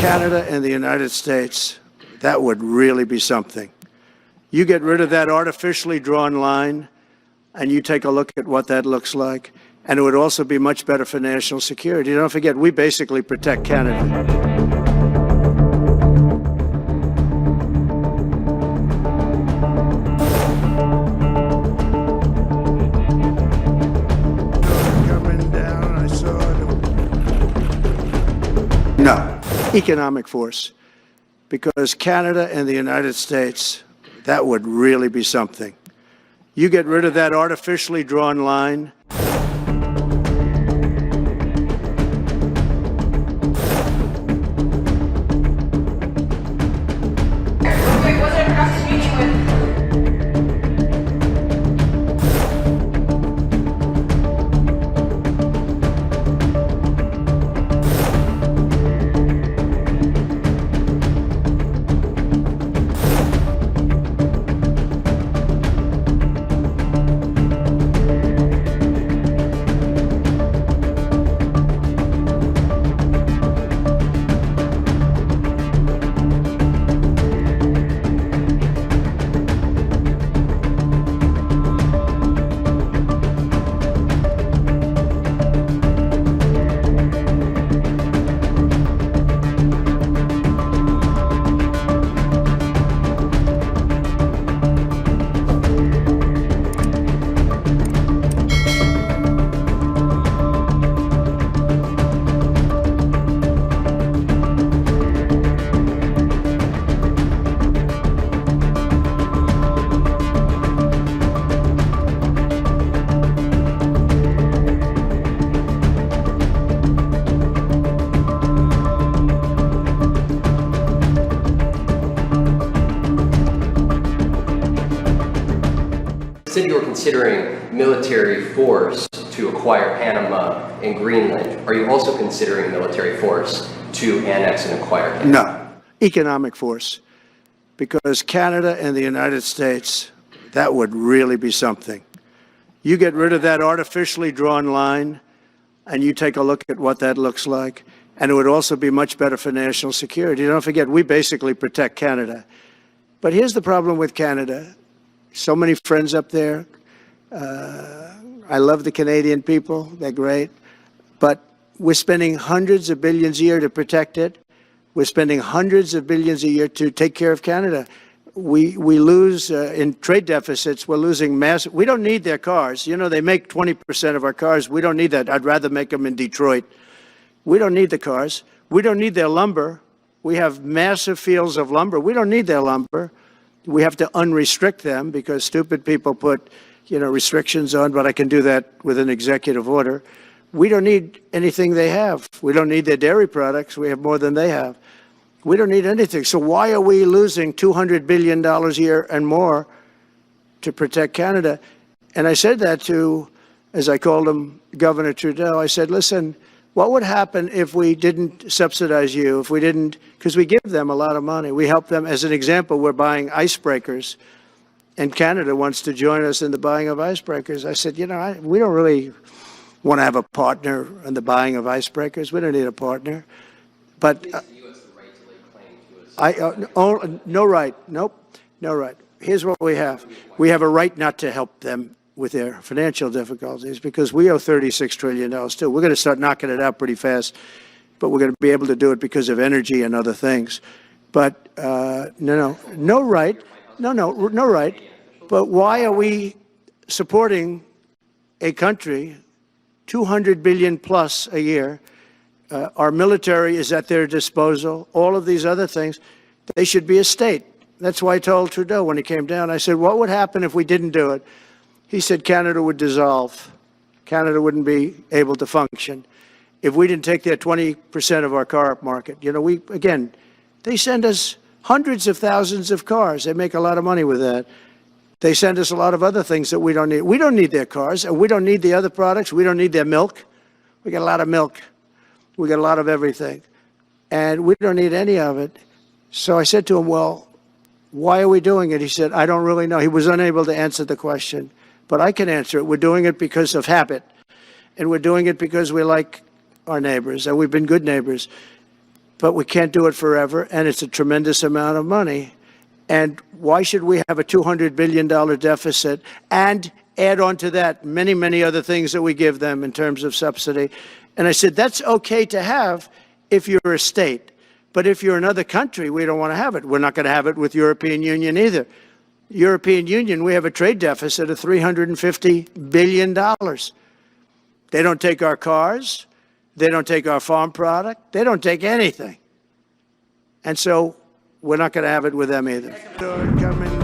Canada and the United States, that would really be something. You get rid of that artificially drawn line, and you take a look at what that looks like, and it would also be much better for national security. Don't forget, we basically protect Canada. No, economic force, because Canada and the United States, that would really be something. You get rid of that artificially drawn line. Said you were considering military force to acquire Panama and Greenland. Are you also considering military force to annex and acquire Canada? No, economic force, because Canada and the United States, that would really be something. You get rid of that artificially drawn line, and you take a look at what that looks like, and it would also be much better for national security. Don't forget, we basically protect Canada. But here's the problem with Canada. So many friends up there. I love the Canadian people. They're great. But we're spending hundreds of billions a year to protect it. We're spending hundreds of billions a year to take care of Canada. We lose in trade deficits. We're losing massive. We don't need their cars. You know, they make 20% of our cars. We don't need that. I'd rather make them in Detroit. We don't need the cars. We don't need their lumber. We have massive fields of lumber. We don't need their lumber. We have to unrestrict them because stupid people put, restrictions on, but I can do that with an executive order. We don't need anything they have. We don't need their dairy products. We have more than they have. We don't need anything. So why are we losing $200 billion a year and more to protect Canada? And I said that to, as I called him, Governor Trudeau. I said, listen, what would happen if we didn't subsidize you, if we didn't, because we give them a lot of money. We help them. As an example, we're buying icebreakers, and Canada wants to join us in the buying of icebreakers. I said, we don't really want to have a partner in the buying of icebreakers. We don't need a partner. But no right. Nope, no right. Here's what we have. We have a right not to help them with their financial difficulties because we owe $36 trillion too. We're going to start knocking it out pretty fast, but we're going to be able to do it because of energy and other things. But no right. No right. But why are we supporting a country, $200 billion plus a year? Our military is at their disposal. All of these other things, they should be a state. That's why I told Trudeau when he came down, I said, what would happen if we didn't do it? He said Canada would dissolve. Canada wouldn't be able to function if we didn't take their 20% of our car market. They send us hundreds of thousands of cars. They make a lot of money with that. They send us a lot of other things that we don't need. We don't need their cars, and we don't need the other products. We don't need their milk. We got a lot of milk. We got a lot of everything, and we don't need any of it. So I said to him, well, why are we doing it? He said, I don't really know. He was unable to answer the question. But I can answer it. We're doing it because of habit, and we're doing it because we like our neighbors, and we've been good neighbors. but we can't do it forever, and it's a tremendous amount of money. And why should we have a $200 billion deficit and add on to that many, many other things that we give them in terms of subsidy? And I said, that's okay to have if you're a state. But if you're another country, we don't want to have it. We're not going to have it with European Union either. European Union, we have a trade deficit of $350 billion. They don't take our cars. They don't take our farm product. They don't take anything. And so we're not going to have it with them either.